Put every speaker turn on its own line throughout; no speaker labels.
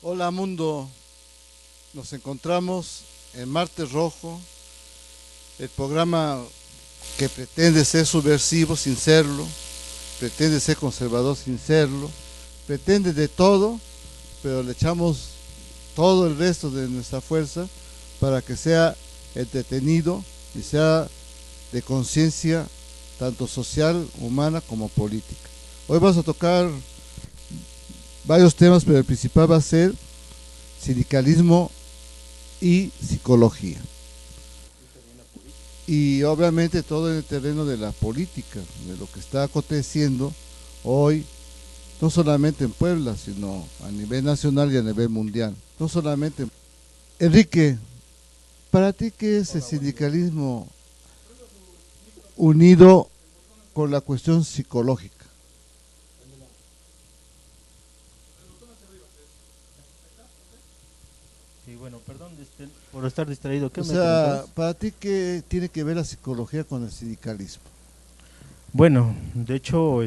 Hola mundo, nos encontramos en Martes Rojo, el programa que pretende ser subversivo sin serlo, pretende ser conservador sin serlo, pretende de todo, pero le echamos todo el resto de nuestra fuerza para que sea entretenido y sea de conciencia tanto social, humana como política. Hoy vamos a tocar varios temas, pero el principal va a ser sindicalismo y psicología. Y obviamente todo en el terreno de la política, de lo que está aconteciendo hoy, no solamente en Puebla, sino a nivel nacional y a nivel mundial. No solamente. Enrique, ¿para ti qué es el sindicalismo unido con la cuestión psicológica?
Sí, bueno, perdón por estar distraído. ¿Qué
O
me
sea,
preguntabas?
¿para ti qué tiene que ver la psicología con el sindicalismo?
Bueno, de hecho,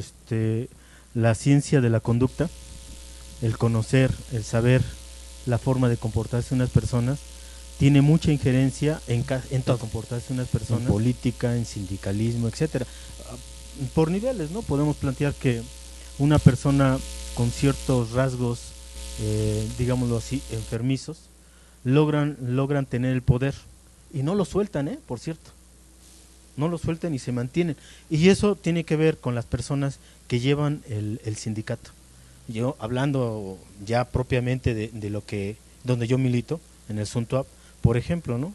la ciencia de la conducta, el conocer, el saber la forma de comportarse de unas personas, tiene mucha injerencia en todo comportarse de unas personas, en política, en sindicalismo, etcétera. Ah, Por niveles, ¿no? Podemos plantear que una persona con ciertos rasgos, digámoslo así, enfermizos, logran tener el poder y no lo sueltan, por cierto, no lo sueltan y se mantienen. Y eso tiene que ver con las personas que llevan el sindicato. Yo hablando ya propiamente de lo que, donde yo milito, en el Suntuap, por ejemplo, ¿no?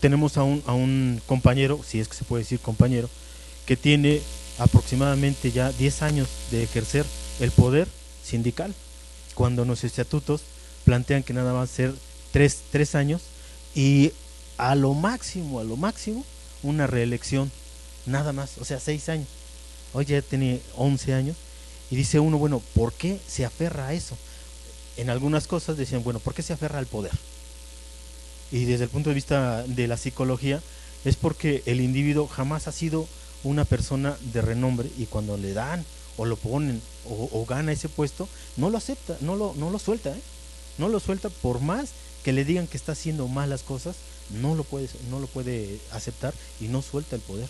Tenemos a un compañero, si es que se puede decir compañero, que tiene aproximadamente ya 10 años de ejercer el poder sindical, cuando los estatutos plantean que nada va a ser tres años y a lo máximo, una reelección, nada más, o sea, 6 años. Hoy ya tiene 11 años y dice uno, bueno, ¿por qué se aferra a eso? En algunas cosas decían, bueno, ¿por qué se aferra al poder? Y desde el punto de vista de la psicología, es porque el individuo jamás ha sido una persona de renombre y cuando le dan o lo ponen o gana ese puesto, no lo acepta, no lo suelta, ¿eh? No lo suelta por más que le digan que está haciendo malas cosas, no lo puede aceptar y no suelta el poder.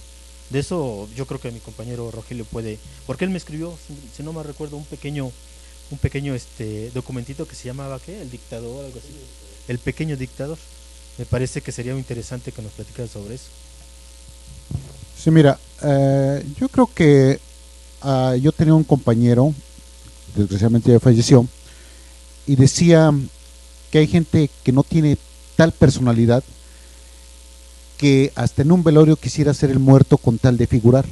De eso yo creo que mi compañero Rogelio puede, porque él me escribió, si no me recuerdo, un pequeño documentito que se llamaba ¿qué? El dictador, algo así. El pequeño dictador. Me parece que sería interesante que nos platicara sobre eso.
Sí, mira, yo creo que yo tenía un compañero, desgraciadamente ya falleció, y decía que hay gente que no tiene tal personalidad que hasta en un velorio quisiera ser el muerto con tal de figurar.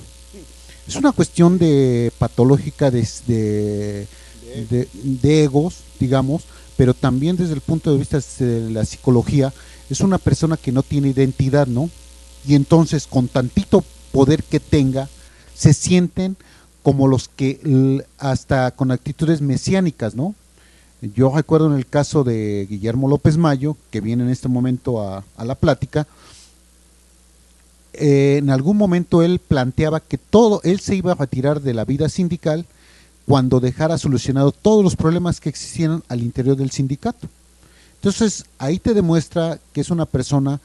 Es una cuestión de patológica de egos, digamos, pero también desde el punto de vista de la psicología, es una persona que no tiene identidad, ¿no? Y entonces con tantito poder que tenga, se sienten como los que hasta con actitudes mesiánicas, ¿no? Yo recuerdo en el caso de Guillermo López Mayo, que viene en este momento a la plática, en algún momento él planteaba que él se iba a retirar de la vida sindical cuando dejara solucionado todos los problemas que existían al interior del sindicato. Entonces ahí te demuestra que es una persona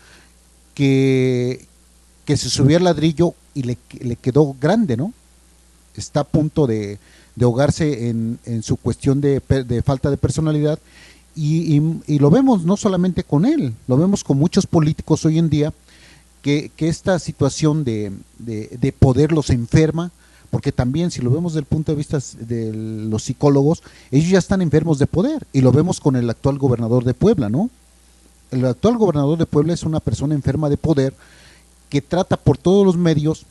que, que se subió al ladrillo y le quedó grande, ¿no? Está a punto de ahogarse en su cuestión de falta de personalidad y lo vemos no solamente con él, lo vemos con muchos políticos hoy en día que esta situación de poder los enferma, porque también si lo vemos desde el punto de vista de los psicólogos, ellos ya están enfermos de poder y lo vemos con el actual gobernador de Puebla, ¿no? El actual gobernador de Puebla es una persona enferma de poder que trata por todos los medios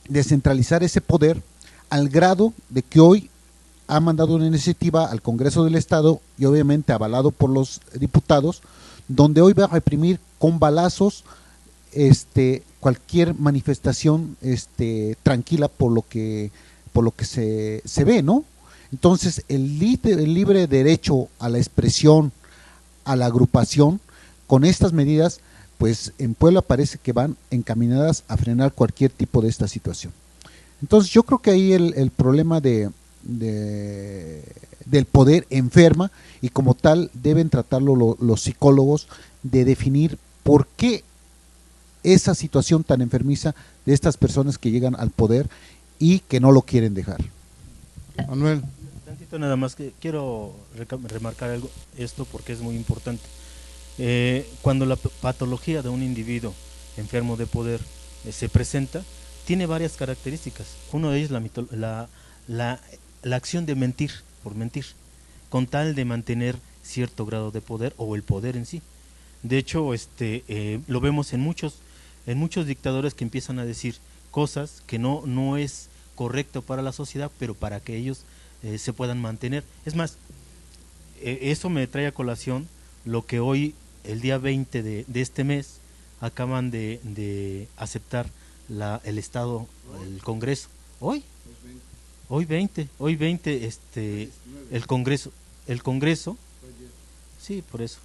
de centralizar ese poder al grado de que hoy ha mandado una iniciativa al Congreso del Estado y obviamente avalado por los diputados, donde hoy va a reprimir con balazos cualquier manifestación tranquila por lo que se ve, ¿no? Entonces el libre derecho a la expresión, a la agrupación, con estas medidas, pues en Puebla parece que van encaminadas a frenar cualquier tipo de esta situación. Entonces yo creo que ahí el problema del poder enferma y como tal deben tratarlo los psicólogos de definir por qué esa situación tan enfermiza de estas personas que llegan al poder y que no lo quieren dejar.
Manuel.
Tantito nada más que quiero remarcar algo, esto porque es muy importante. Cuando la patología de un individuo enfermo de poder se presenta, tiene varias características. Uno de ellos la acción de mentir por mentir, con tal de mantener cierto grado de poder o el poder en sí. De hecho, lo vemos en muchos dictadores que empiezan a decir cosas que no es correcto para la sociedad, pero para que ellos se puedan mantener. Es más, eso me trae a colación lo que hoy, el día 20 de este mes, acaban de aceptar el Estado, el Congreso. Hoy 20, el Congreso, sí, por eso.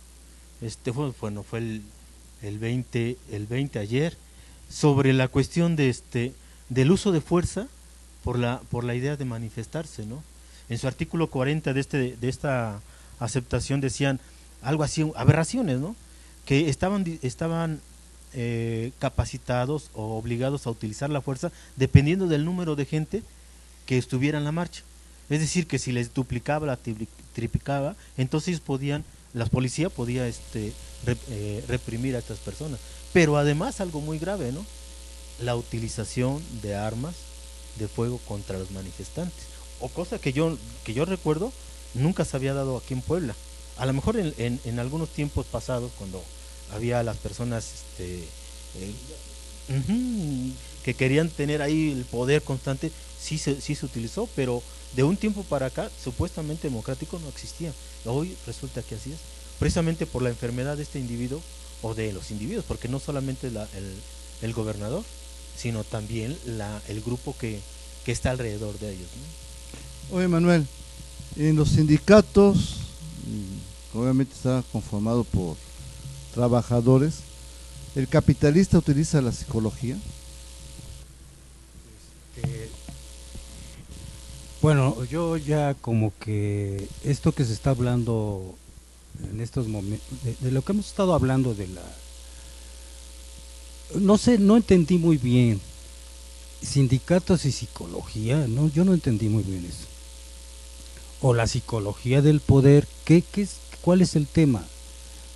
Fue el 20 ayer, sobre la cuestión del uso de fuerza por la idea de manifestarse, ¿no? En su artículo 40 de esta aceptación decían algo así, aberraciones, ¿no? Que estaban capacitados o obligados a utilizar la fuerza dependiendo del número de gente que estuviera en la marcha. Es decir, que si les duplicaba, la triplicaba, entonces la policía podía reprimir a estas personas. Pero además algo muy grave, ¿no? La utilización de armas de fuego contra los manifestantes, o cosa que yo recuerdo nunca se había dado aquí en Puebla. A lo mejor en algunos tiempos pasados, cuando había las personas que querían tener ahí el poder constante, sí se utilizó, pero de un tiempo para acá, supuestamente democrático, no existía. Hoy resulta que así es, precisamente por la enfermedad de este individuo, o de los individuos, porque no solamente el gobernador, sino también el grupo que está alrededor de ellos, ¿no?
Oye, Manuel, en los sindicatos, obviamente está conformado por trabajadores, ¿el capitalista utiliza la psicología?
Bueno, yo ya como que esto que se está hablando en estos momentos, de lo que hemos estado hablando no sé, no entendí muy bien. Sindicatos y psicología, no, yo no entendí muy bien eso. O la psicología del poder, ¿cuál es el tema?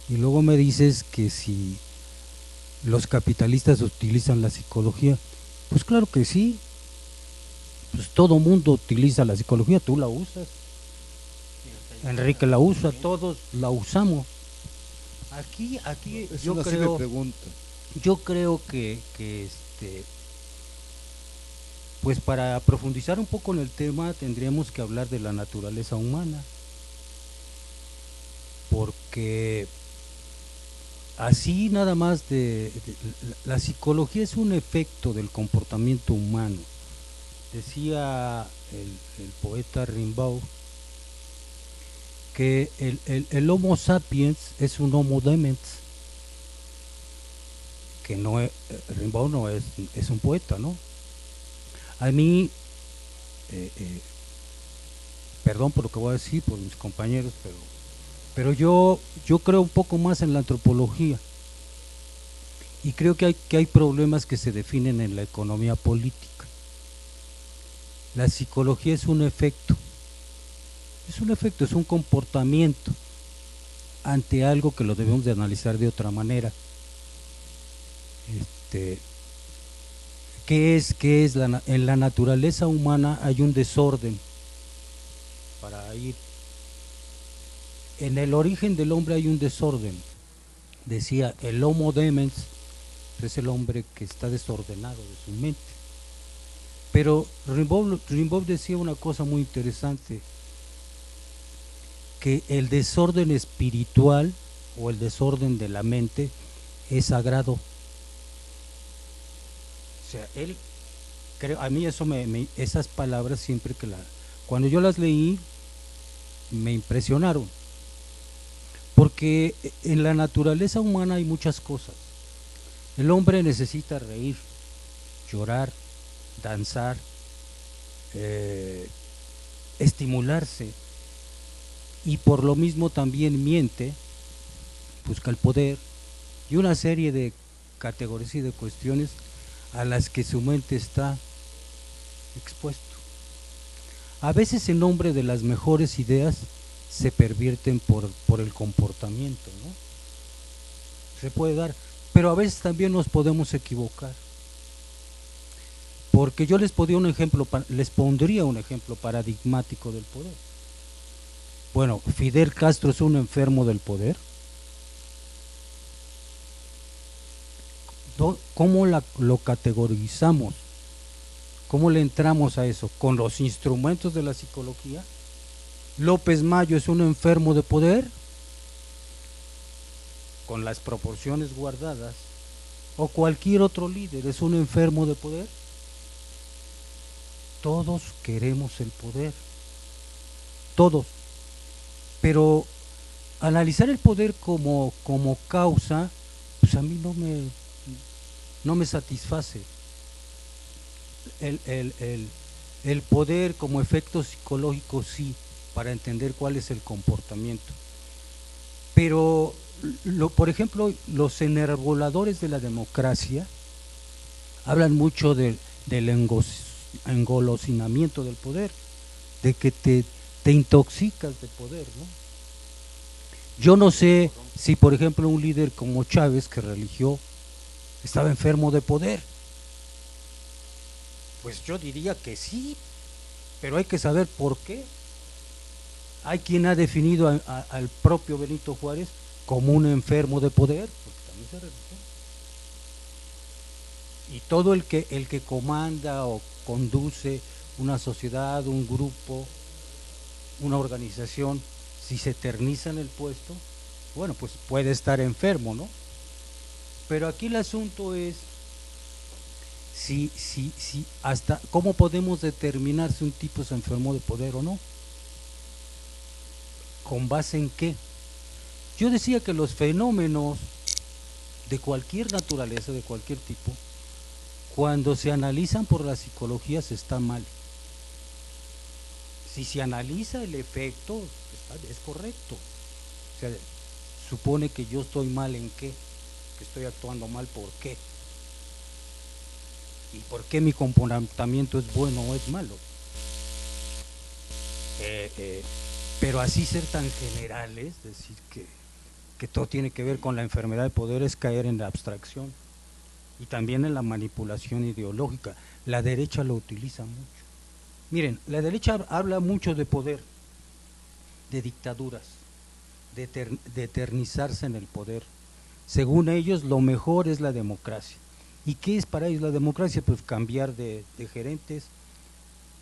Y luego me dices que si los capitalistas utilizan la psicología, pues claro que sí. Pues todo mundo utiliza la psicología, tú la usas, Enrique la usa, todos la usamos. Aquí
Es
yo
una
creo,
simple pregunta.
yo creo que pues para profundizar un poco en el tema tendríamos que hablar de la naturaleza humana, porque así nada más la psicología es un efecto del comportamiento humano. Decía el poeta Rimbaud que el Homo sapiens es un Homo demens, que no es, Rimbaud no es un poeta, ¿no? A mí, perdón por lo que voy a decir por mis compañeros, pero yo creo un poco más en la antropología y creo que hay problemas que se definen en la economía política. La psicología es un efecto, es un comportamiento ante algo que lo debemos de analizar de otra manera. ¿Qué es en la naturaleza humana hay un desorden? Para ir en el origen del hombre hay un desorden. Decía el Homo demens es el hombre que está desordenado de su mente. Pero Rimbaud decía una cosa muy interesante, que el desorden espiritual o el desorden de la mente es sagrado. O sea, él, creo, a mí eso esas palabras siempre cuando yo las leí me impresionaron, porque en la naturaleza humana hay muchas cosas. El hombre necesita reír, llorar, danzar, estimularse, y por lo mismo también miente, busca el poder y una serie de categorías y de cuestiones a las que su mente está expuesto. A veces en nombre de las mejores ideas se pervierten por el comportamiento, ¿no? Se puede dar, pero a veces también nos podemos equivocar. Porque yo les pondría un ejemplo paradigmático del poder. Bueno, Fidel Castro es un enfermo del poder. ¿Cómo lo categorizamos? ¿Cómo le entramos a eso? ¿Con los instrumentos de la psicología? ¿López Mayo es un enfermo de poder? ¿Con las proporciones guardadas? ¿O cualquier otro líder es un enfermo de poder? Todos queremos el poder, todos, pero analizar el poder como causa, pues a mí no me satisface. El poder como efecto psicológico sí, para entender cuál es el comportamiento, pero por ejemplo los enarboladores de la democracia hablan mucho del engolosinamiento del poder, de que te intoxicas de poder, ¿no? Yo no sé si por ejemplo un líder como Chávez, que religió, estaba enfermo de poder. Pues yo diría que sí, pero hay que saber por qué. Hay quien ha definido al propio Benito Juárez como un enfermo de poder, porque también se religió. Y todo el que comanda o conduce una sociedad, un grupo, una organización, si se eterniza en el puesto, bueno, pues puede estar enfermo, ¿no? Pero aquí el asunto es si hasta cómo podemos determinar si un tipo se enfermó de poder o no. ¿Con base en qué? Yo decía que los fenómenos de cualquier naturaleza, de cualquier tipo, cuando se analizan por la psicología se está mal. Si se analiza el efecto, es correcto. O sea, supone que yo estoy mal en qué, que estoy actuando mal por qué. Y por qué mi comportamiento es bueno o es malo. Pero así ser tan generales, decir que todo tiene que ver con la enfermedad de poder, es caer en la abstracción y también en la manipulación ideológica. La derecha lo utiliza mucho. Miren, la derecha habla mucho de poder, de dictaduras, de eternizarse en el poder. Según ellos, lo mejor es la democracia. ¿Y qué es para ellos la democracia? Pues cambiar de gerentes,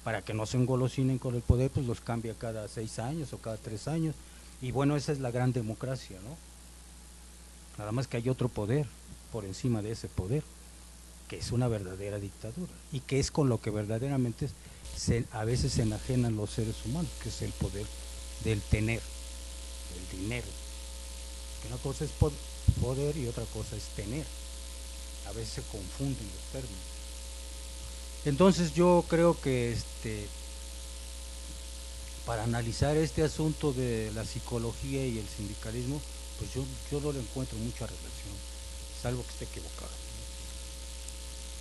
para que no se engolosinen con el poder, pues los cambia cada 6 años o cada 3 años. Y bueno, esa es la gran democracia, ¿no? Nada más que hay otro poder por encima de ese poder, que es una verdadera dictadura, y que es con lo que verdaderamente a veces se enajenan los seres humanos, que es el poder del tener, del dinero. Que una cosa es poder y otra cosa es tener. A veces se confunden los términos. Entonces yo creo que para analizar este asunto de la psicología y el sindicalismo, pues yo no le encuentro mucha relación, salvo que esté equivocado.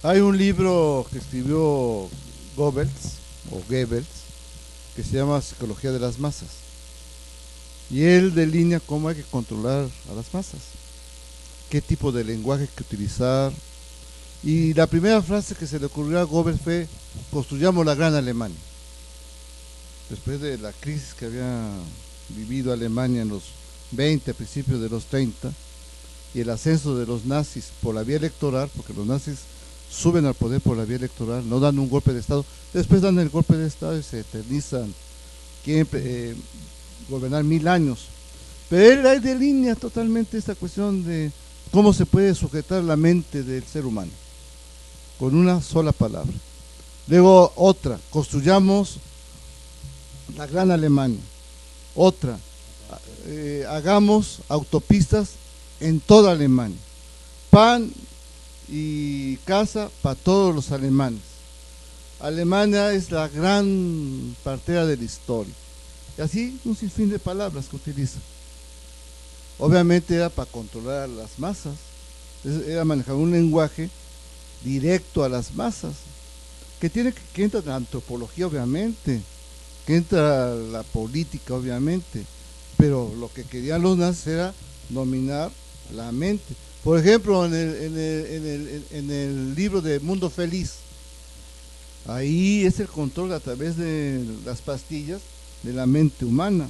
Hay un libro que escribió Goebbels, que se llama Psicología de las Masas. Y él delinea cómo hay que controlar a las masas, qué tipo de lenguaje hay que utilizar. Y la primera frase que se le ocurrió a Goebbels fue: construyamos la gran Alemania. Después de la crisis que había vivido Alemania en los 20, a principios de los 30, y el ascenso de los nazis por la vía electoral, porque los nazis suben al poder por la vía electoral, no dan un golpe de Estado, después dan el golpe de Estado y se eternizan, quieren gobernar 1000 años. Pero él ahí delinea totalmente esta cuestión de cómo se puede sujetar la mente del ser humano, con una sola palabra. Luego otra, construyamos la gran Alemania. Otra, hagamos autopistas en toda Alemania, pan y casa para todos los alemanes. Alemania es la gran partera de la historia. Y así un sinfín de palabras que utiliza. Obviamente era para controlar a las masas, era manejar un lenguaje directo a las masas, que entra la antropología obviamente, que entra la política obviamente, pero lo que querían los nazis era dominar la mente. Por ejemplo, en el libro de Mundo Feliz, ahí es el control a través de las pastillas de la mente humana.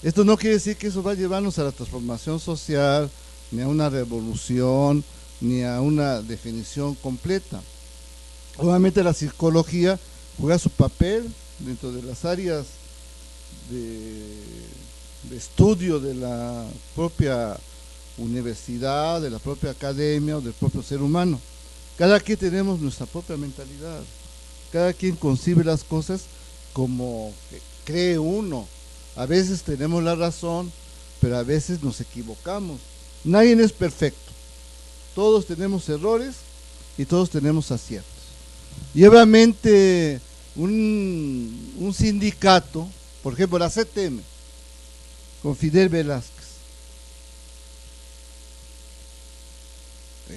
Esto no quiere decir que eso va a llevarnos a la transformación social, ni a una revolución, ni a una definición completa. Obviamente la psicología juega su papel dentro de las áreas de estudio de la propia universidad, de la propia academia o del propio ser humano. Cada quien tenemos nuestra propia mentalidad, cada quien concibe las cosas como cree uno. A veces tenemos la razón, pero a veces nos equivocamos. Nadie es perfecto, todos tenemos errores y todos tenemos aciertos. Y obviamente un sindicato, por ejemplo la CTM, con Fidel Velázquez,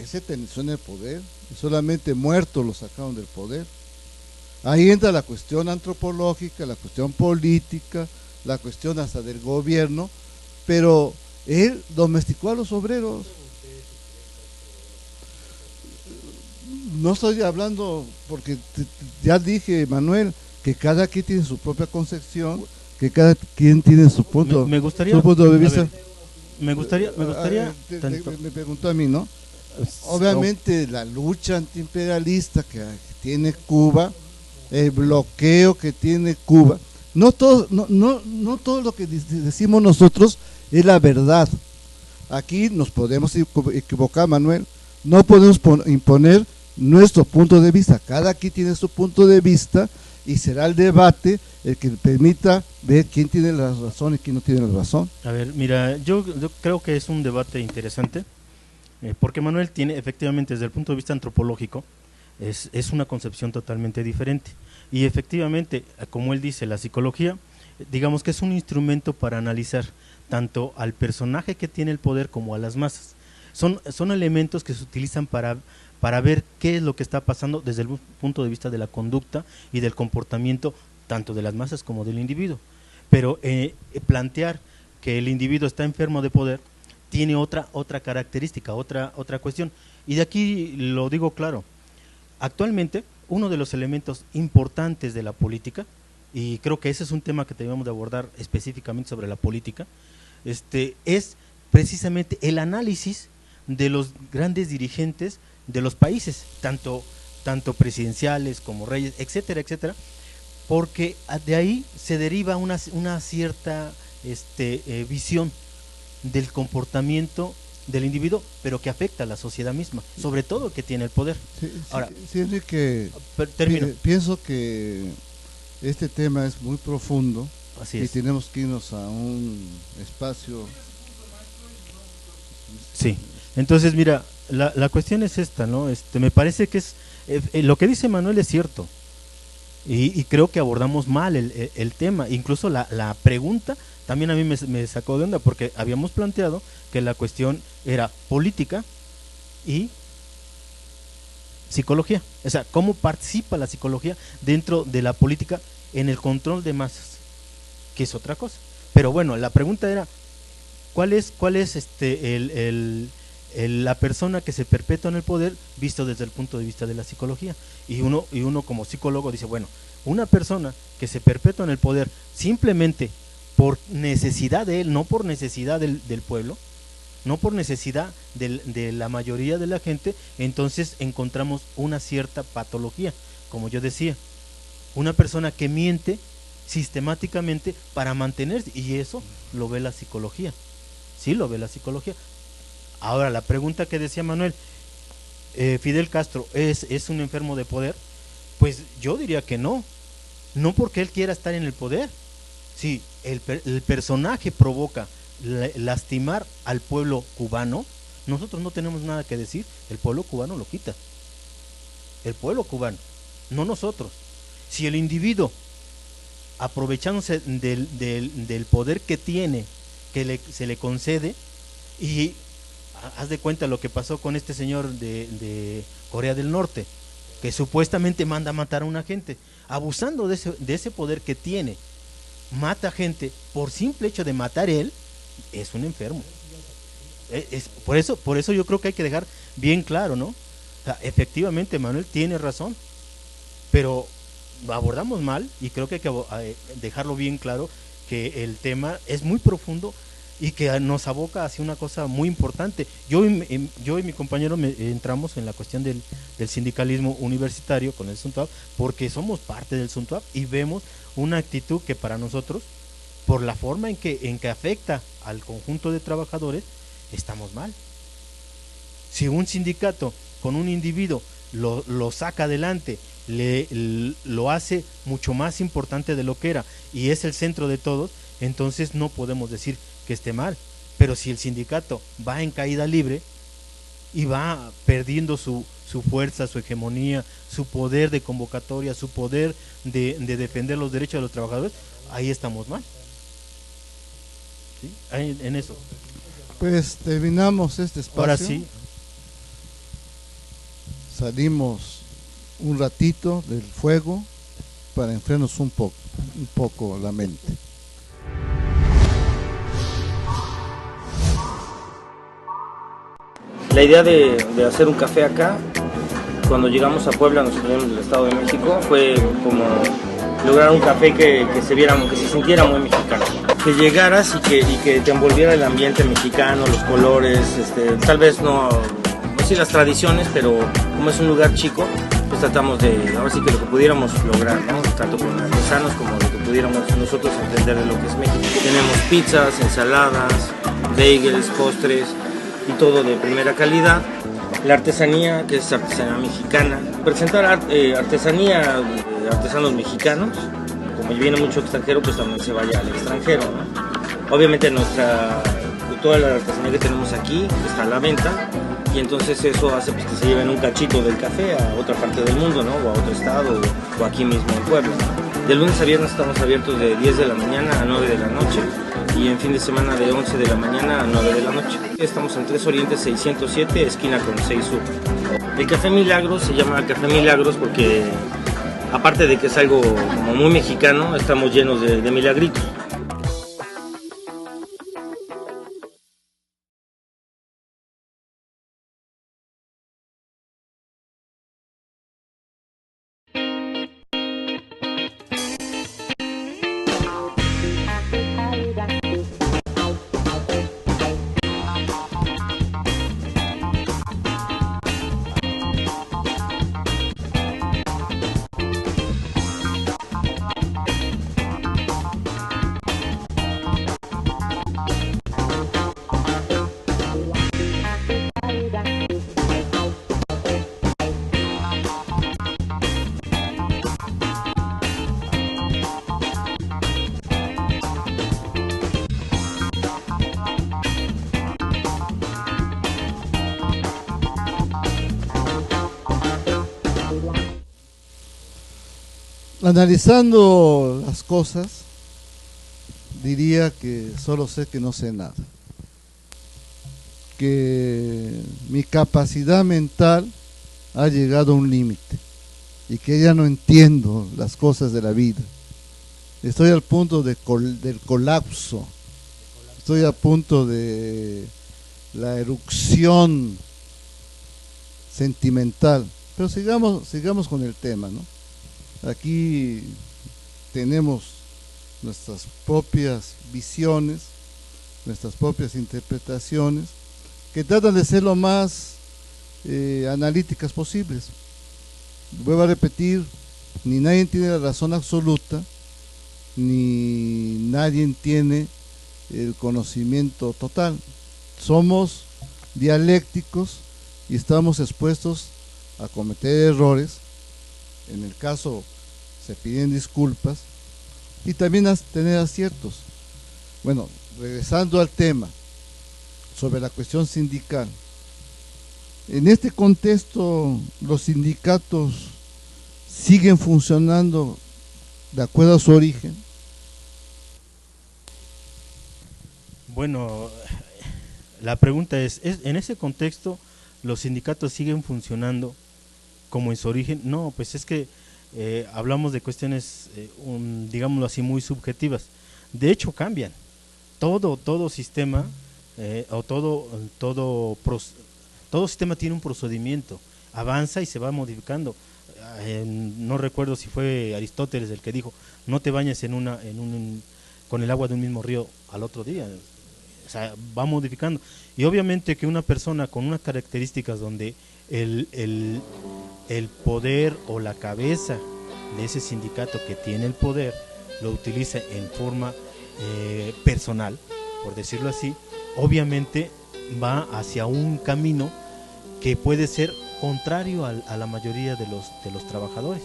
ese tensió en el poder, y solamente muertos lo sacaron del poder. Ahí entra la cuestión antropológica, la cuestión política, la cuestión hasta del gobierno, pero él domesticó a los obreros. No estoy hablando, porque ya dije, Manuel, que cada quien tiene su propia concepción, que cada quien tiene su punto, su punto de vista.
Me gustaría
me preguntó a mí, ¿no? Obviamente la lucha antiimperialista que tiene Cuba, el bloqueo que tiene Cuba, no todo lo que decimos nosotros es la verdad. Aquí nos podemos equivocar, Manuel, no podemos imponer nuestro punto de vista, cada quien tiene su punto de vista y será el debate el que permita ver quién tiene la razón y quién no tiene la razón.
A ver, mira, yo creo que es un debate interesante, porque Manuel tiene efectivamente desde el punto de vista antropológico, es una concepción totalmente diferente, y efectivamente, como él dice, la psicología, digamos que es un instrumento para analizar tanto al personaje que tiene el poder como a las masas. Son elementos que se utilizan para ver qué es lo que está pasando desde el punto de vista de la conducta y del comportamiento tanto de las masas como del individuo. Pero plantear que el individuo está enfermo de poder tiene otra característica, otra cuestión. Y de aquí lo digo claro, actualmente uno de los elementos importantes de la política, y creo que ese es un tema que debemos de abordar específicamente sobre la política, es precisamente el análisis de los grandes dirigentes de los países, tanto presidenciales como reyes, etcétera, etcétera, porque de ahí se deriva una cierta visión del comportamiento del individuo, pero que afecta a la sociedad misma, sobre todo el que tiene el poder.
Ahora, Enrique,
termino.
Pienso que este tema es muy profundo.
Así
y
es.
tenemos que irnos a un espacio.
Sí, entonces mira, la cuestión es esta, ¿no? Me parece que es lo que dice Manuel es cierto, y creo que abordamos mal el tema. Incluso la pregunta también a mí me sacó de onda, porque habíamos planteado que la cuestión era política y psicología, o sea, cómo participa la psicología dentro de la política en el control de masas, que es otra cosa. Pero bueno, la pregunta era ¿cuál es la persona que se perpetúa en el poder visto desde el punto de vista de la psicología? Y uno como psicólogo dice, bueno, una persona que se perpetúa en el poder simplemente por necesidad de él, no por necesidad del pueblo, no por necesidad de la mayoría de la gente, entonces encontramos una cierta patología, como yo decía, una persona que miente sistemáticamente para mantenerse, y eso lo ve la psicología, sí lo ve la psicología. Ahora, la pregunta que decía Manuel, ¿Fidel Castro es un enfermo de poder? Pues yo diría que no porque él quiera estar en el poder. Si el personaje provoca lastimar al pueblo cubano, nosotros no tenemos nada que decir, el pueblo cubano lo quita, el pueblo cubano, no nosotros. Si el individuo aprovechándose del poder que tiene, se le concede, y haz de cuenta lo que pasó con este señor de Corea del Norte, que supuestamente manda a matar a una gente, abusando de ese poder que tiene, mata gente por simple hecho de matar él, es un enfermo. Por eso yo creo que hay que dejar bien claro, ¿no? O sea, efectivamente Manuel tiene razón, pero lo abordamos mal, y creo que hay que dejarlo bien claro, que el tema es muy profundo y que nos aboca hacia una cosa muy importante. Yo y mi compañero entramos en la cuestión del sindicalismo universitario con el SUNTUAP, porque somos parte del SUNTUAP y vemos una actitud que para nosotros, por la forma en que afecta al conjunto de trabajadores, estamos mal. Si un sindicato con un individuo lo saca adelante, lo hace mucho más importante de lo que era, y es el centro de todos, entonces no podemos decir que esté mal. Pero si el sindicato va en caída libre y va perdiendo su fuerza, su hegemonía, su poder de convocatoria, su poder de defender los derechos de los trabajadores, ahí estamos mal. ¿Sí? En eso.
Pues terminamos este espacio.
Ahora sí.
Salimos un ratito del fuego para enfriarnos un poco la mente.
La idea de hacer un café acá, cuando llegamos a Puebla, nosotros venimos del Estado de México, fue como lograr un café que se sintiera muy mexicano. Que llegaras y que te envolviera el ambiente mexicano, los colores, tal vez no sí las tradiciones, pero como es un lugar chico, pues tratamos de, ahora sí que lo que pudiéramos lograr, ¿no? Tanto con artesanos como lo que pudiéramos nosotros entender de lo que es México. Tenemos pizzas, ensaladas, bagels, postres y todo de primera calidad. La artesanía, que es artesanía mexicana. Presentar artesanía de artesanos mexicanos. Como viene mucho extranjero, pues también se vaya al extranjero, ¿no? Obviamente toda la artesanía que tenemos aquí está a la venta, y entonces eso hace pues, que se lleven un cachito del café a otra parte del mundo, ¿no? O a otro estado, o aquí mismo en Puebla. De lunes a viernes estamos abiertos de 10 de la mañana a 9 de la noche, y en fin de semana de 11 de la mañana a 9 de la noche. Estamos en 3 Oriente 607, esquina con 6 Sur. El Café Milagros se llama Café Milagros porque, aparte de que es algo como muy mexicano, estamos llenos de milagritos.
Analizando las cosas, diría que solo sé que no sé nada, que mi capacidad mental ha llegado a un límite y que ya no entiendo las cosas de la vida. Estoy al punto del colapso, estoy a punto de la erupción sentimental, pero sigamos con el tema, ¿no? Aquí tenemos nuestras propias visiones, nuestras propias interpretaciones, que tratan de ser lo más analíticas posibles. Vuelvo a repetir, ni nadie tiene la razón absoluta, ni nadie tiene el conocimiento total. Somos dialécticos y estamos expuestos a cometer errores. En el caso se piden disculpas y también tener aciertos. Bueno, regresando al tema sobre la cuestión sindical, en este contexto los sindicatos siguen funcionando de acuerdo a su origen,
Bueno, la pregunta es, ¿en ese contexto los sindicatos siguen funcionando como en su origen? No, pues es que hablamos de cuestiones, digámoslo así, muy subjetivas. De hecho, cambian. Todo sistema o todo sistema tiene un procedimiento, avanza y se va modificando. No recuerdo si fue Aristóteles el que dijo, no te bañes con el agua de un mismo río al otro día. O sea, va modificando. Y obviamente que una persona con unas características donde el poder o la cabeza de ese sindicato que tiene el poder lo utiliza en forma personal, por decirlo así, obviamente va hacia un camino que puede ser contrario a la mayoría de los trabajadores.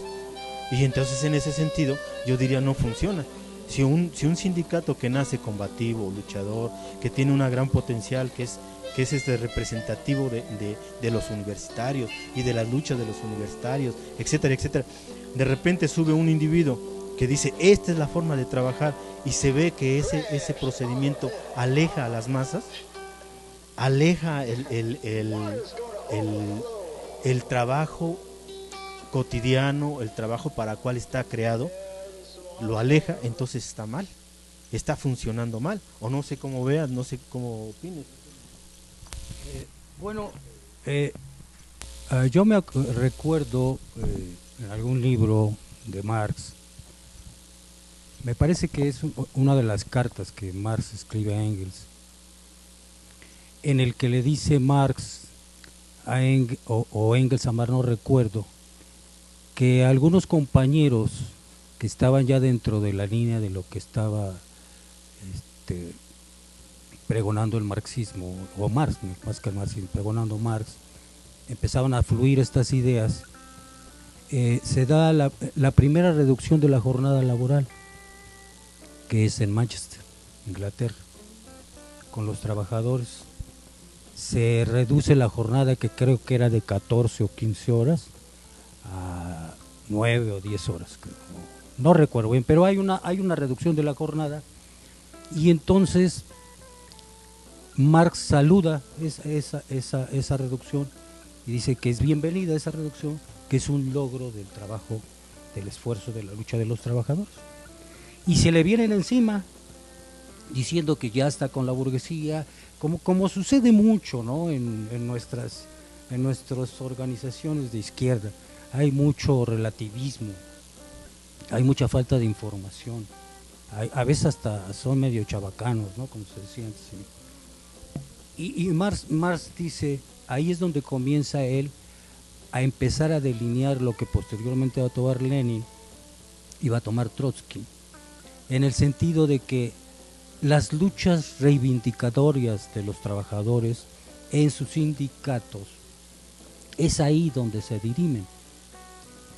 Y entonces en ese sentido yo diría no funciona. Si un sindicato que nace combativo, luchador, que tiene una gran potencial, que es representativo de los universitarios y de las luchas de los universitarios, etcétera, etcétera, de repente sube un individuo que dice esta es la forma de trabajar y se ve que ese procedimiento aleja a las masas, aleja el trabajo cotidiano, el trabajo para el cual está creado, lo aleja, entonces está mal, está funcionando mal, o no sé cómo veas, no sé cómo opines.
Bueno, yo recuerdo en algún libro de Marx, me parece que es una de las cartas que Marx escribe a Engels, en el que le dice Marx a Engels a Marx, no recuerdo, que algunos compañeros que estaban ya dentro de la línea de lo que estaba pregonando el marxismo, o Marx, más que el marxismo, pregonando Marx, empezaban a fluir estas ideas, se da la primera reducción de la jornada laboral, que es en Manchester, Inglaterra, con los trabajadores. Se reduce la jornada, que creo que era de 14 o 15 horas, a 9 o 10 horas, no recuerdo bien, pero hay una reducción de la jornada, y entonces Marx saluda esa reducción y dice que es bienvenida esa reducción, que es un logro del trabajo, del esfuerzo, de la lucha de los trabajadores. Y se le vienen encima diciendo que ya está con la burguesía, como sucede mucho, ¿no? en nuestras organizaciones de izquierda. Hay mucho relativismo, hay mucha falta de información, a veces hasta son medio chabacanos, ¿no? Como se decía antes. Y Marx dice, ahí es donde comienza él a empezar a delinear lo que posteriormente va a tomar Lenin y va a tomar Trotsky, en el sentido de que las luchas reivindicatorias de los trabajadores en sus sindicatos es ahí donde se dirimen.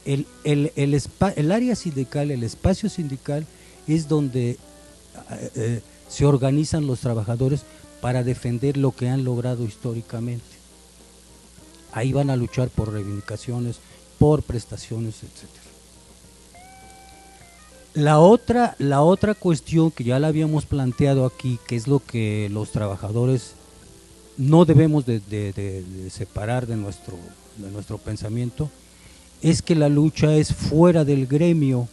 El área sindical, el espacio sindical es donde se organizan los trabajadores para defender lo que han logrado históricamente. Ahí van a luchar por reivindicaciones, por prestaciones, etc. La otra cuestión que ya la habíamos planteado aquí, que es lo que los trabajadores no debemos de separar de nuestro pensamiento, es que la lucha es fuera del gremio,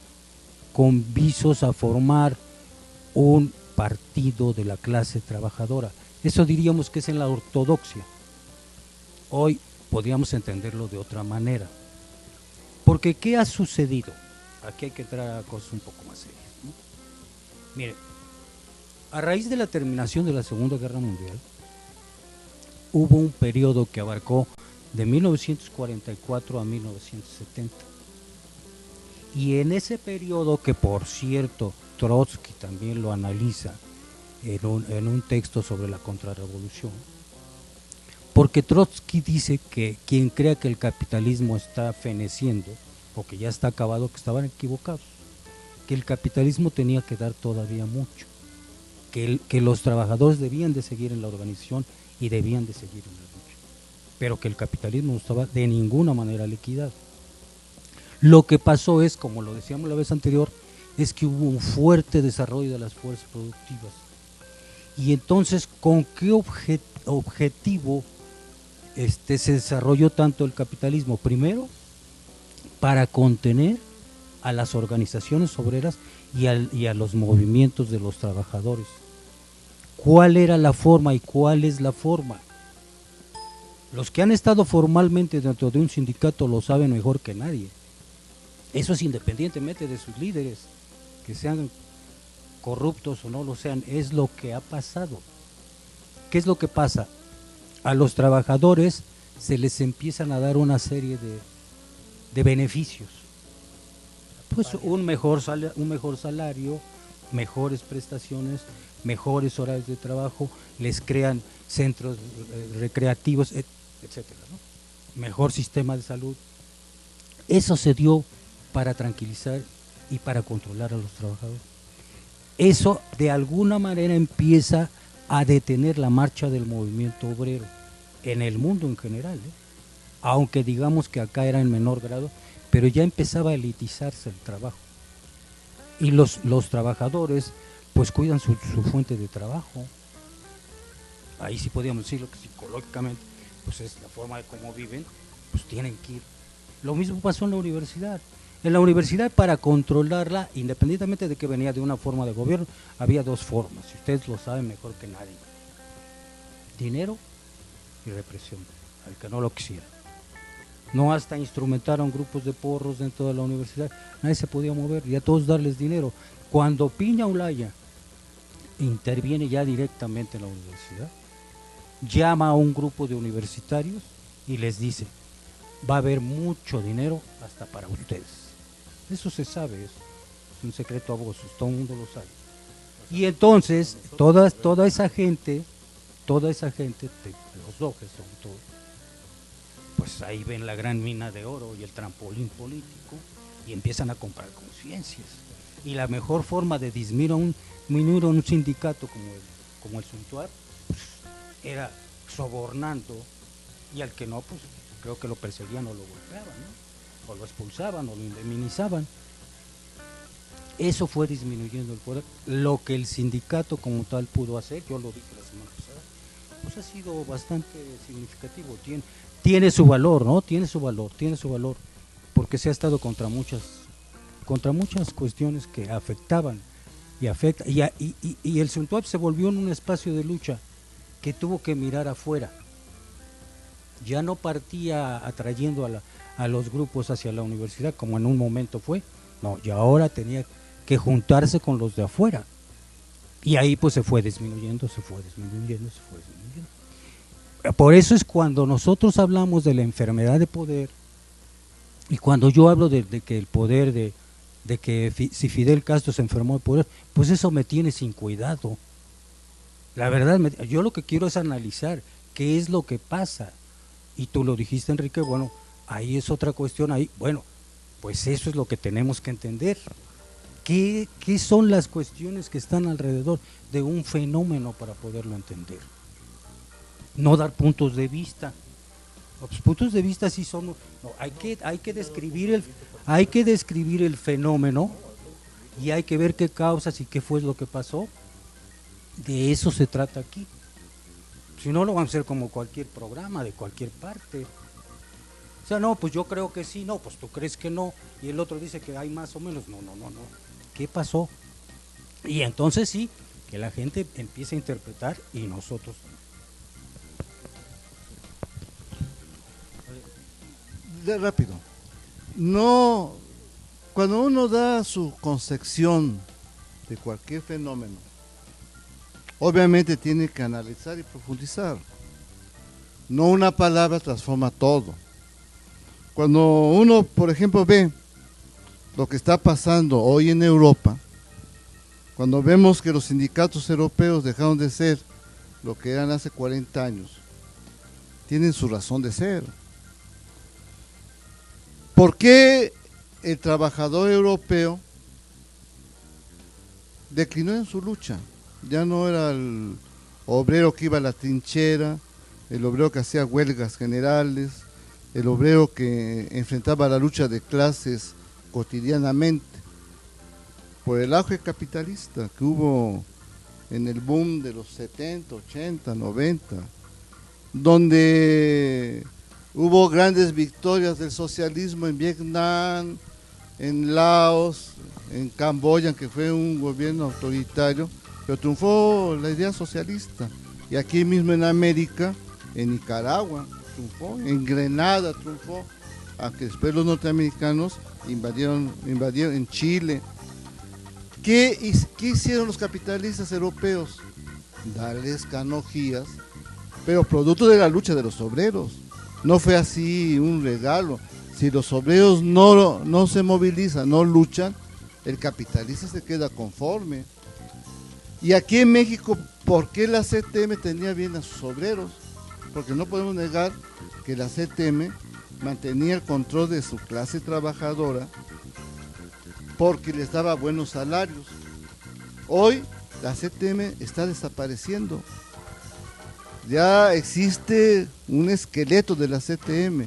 con visos a formar un partido de la clase trabajadora. Eso diríamos que es en la ortodoxia. Hoy podríamos entenderlo de otra manera. Porque ¿qué ha sucedido? Aquí hay que entrar a cosas un poco más serias, ¿no? Mire, a raíz de la terminación de la Segunda Guerra Mundial, hubo un periodo que abarcó de 1944 a 1970. Y en ese periodo, que por cierto Trotsky también lo analiza en un texto sobre la contrarrevolución, porque Trotsky dice que quien crea que el capitalismo está feneciendo o que ya está acabado, que estaban equivocados, que el capitalismo tenía que dar todavía mucho, que los trabajadores debían de seguir en la organización y debían de seguir en la lucha, pero que el capitalismo no estaba de ninguna manera liquidado. Lo que pasó es, como lo decíamos la vez anterior, es que hubo un fuerte desarrollo de las fuerzas productivas Y entonces, ¿con qué objetivo se desarrolló tanto el capitalismo? Primero, para contener a las organizaciones obreras y a los movimientos de los trabajadores. ¿Cuál era la forma y cuál es la forma? Los que han estado formalmente dentro de un sindicato lo saben mejor que nadie. Eso es independientemente de sus líderes, que sean corruptos o no lo sean, es lo que ha pasado. ¿Qué es lo que pasa? A los trabajadores se les empiezan a dar una serie de beneficios. Pues un mejor salario, mejores prestaciones, mejores horarios de trabajo, les crean centros recreativos, etcétera, ¿no? Mejor sistema de salud. Eso se dio para tranquilizar y para controlar a los trabajadores. Eso de alguna manera empieza a detener la marcha del movimiento obrero en el mundo en general, aunque digamos que acá era en menor grado, pero ya empezaba a elitizarse el trabajo. Y los trabajadores pues cuidan su fuente de trabajo. Ahí sí podríamos decirlo que psicológicamente pues es la forma de cómo viven, pues tienen que ir. Lo mismo pasó en la universidad. En la universidad, para controlarla, independientemente de que venía de una forma de gobierno, había dos formas, y ustedes lo saben mejor que nadie: dinero y represión, al que no lo quisiera. No hasta instrumentaron grupos de porros dentro de la universidad, nadie se podía mover, y a todos darles dinero. Cuando Piña Olaya interviene ya directamente en la universidad, llama a un grupo de universitarios y les dice: va a haber mucho dinero hasta para ustedes. Eso se sabe, es un secreto a voces, todo el mundo lo sabe. Y entonces toda esa gente, los dojes sobre todo, pues ahí ven la gran mina de oro y el trampolín político y empiezan a comprar conciencias. Y la mejor forma de disminuir un sindicato como el Suntuar, pues, era sobornando, y al que no, pues creo que lo perseguían o lo golpeaban, ¿no? O lo expulsaban o lo indemnizaban. Eso fue disminuyendo el poder. Lo que el sindicato como tal pudo hacer, yo lo dije la semana pasada, pues ha sido bastante significativo. Tiene su valor, ¿no? Tiene su valor, porque se ha estado contra muchas cuestiones que afectaban y afecta, y el Suntuap se volvió en un espacio de lucha que tuvo que mirar afuera. Ya no partía atrayendo a los grupos hacia la universidad como en un momento fue, no, y ahora tenía que juntarse con los de afuera, y ahí pues se fue disminuyendo. Por eso es cuando nosotros hablamos de la enfermedad de poder, y cuando yo hablo de que el poder, de que si Fidel Castro se enfermó de poder, pues eso me tiene sin cuidado. La verdad, yo lo que quiero es analizar qué es lo que pasa. Y tú lo dijiste, Enrique, bueno, ahí es otra cuestión, ahí, bueno, pues eso es lo que tenemos que entender. ¿Qué son las cuestiones que están alrededor de un fenómeno para poderlo entender? No dar puntos de vista. Los puntos de vista sí son, no, hay que describir el fenómeno, y hay que ver qué causas y qué fue lo que pasó. De eso se trata aquí. Si no, lo van a hacer como cualquier programa de cualquier parte. O sea, no, pues yo creo que sí, no, pues tú crees que no, y el otro dice que hay más o menos. No. ¿Qué pasó? Y entonces sí, que la gente empiece a interpretar, y nosotros.
Rápido. No, cuando uno da su concepción de cualquier fenómeno, obviamente tiene que analizar y profundizar. No una palabra transforma todo. Cuando uno, por ejemplo, ve lo que está pasando hoy en Europa, cuando vemos que los sindicatos europeos dejaron de ser lo que eran hace 40 años, tienen su razón de ser. ¿Por qué el trabajador europeo declinó en su lucha? Ya no era el obrero que iba a la trinchera, el obrero que hacía huelgas generales, el obrero que enfrentaba la lucha de clases cotidianamente. Por el auge capitalista que hubo en el boom de los 70, 80, 90, donde hubo grandes victorias del socialismo en Vietnam, en Laos, en Camboya, que fue un gobierno autoritario, pero triunfó la idea socialista. Y aquí mismo en América, en Nicaragua triunfó, en Grenada triunfó, aunque después los norteamericanos invadieron en Chile. ¿Qué hicieron los capitalistas europeos? Darles canonjías, pero producto de la lucha de los obreros. No fue así un regalo. Si los obreros no se movilizan, no luchan, el capitalista se queda conforme. Y aquí en México, ¿por qué la CTM tenía bien a sus obreros? Porque no podemos negar que la CTM mantenía el control de su clase trabajadora porque les daba buenos salarios. Hoy la CTM está desapareciendo. Ya existe un esqueleto de la CTM.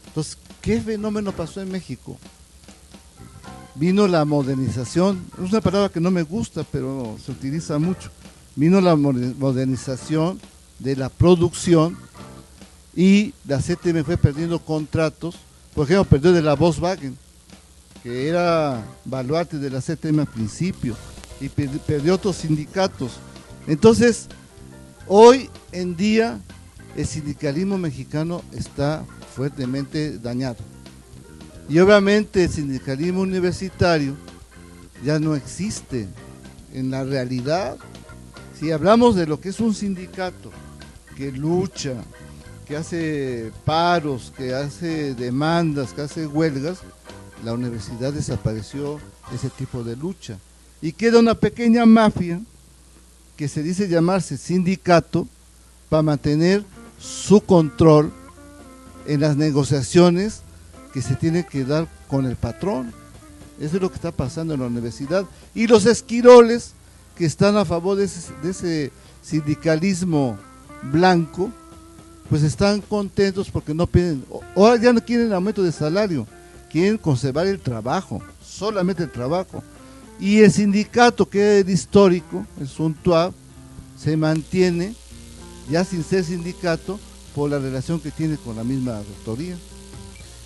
Entonces, ¿qué fenómeno pasó en México? Vino la modernización, es una palabra que no me gusta, pero se utiliza mucho. Vino la modernización de la producción y la CTM fue perdiendo contratos. Por ejemplo, perdió de la Volkswagen, que era baluarte de la CTM al principio, y perdió otros sindicatos. Entonces, hoy en día el sindicalismo mexicano está fuertemente dañado. Y obviamente el sindicalismo universitario ya no existe en la realidad. Si hablamos de lo que es un sindicato que lucha, que hace paros, que hace demandas, que hace huelgas, la universidad desapareció ese tipo de lucha. Y queda una pequeña mafia que se dice llamarse sindicato para mantener su control en las negociaciones que se tiene que dar con el patrón. Eso es lo que está pasando en la universidad. Y los esquiroles que están a favor de ese sindicalismo blanco, pues están contentos porque no piden, ahora ya no quieren aumento de salario, quieren conservar el trabajo, solamente el trabajo. Y el sindicato, que es el histórico, el SUNTUAB, se mantiene ya sin ser sindicato por la relación que tiene con la misma rectoría,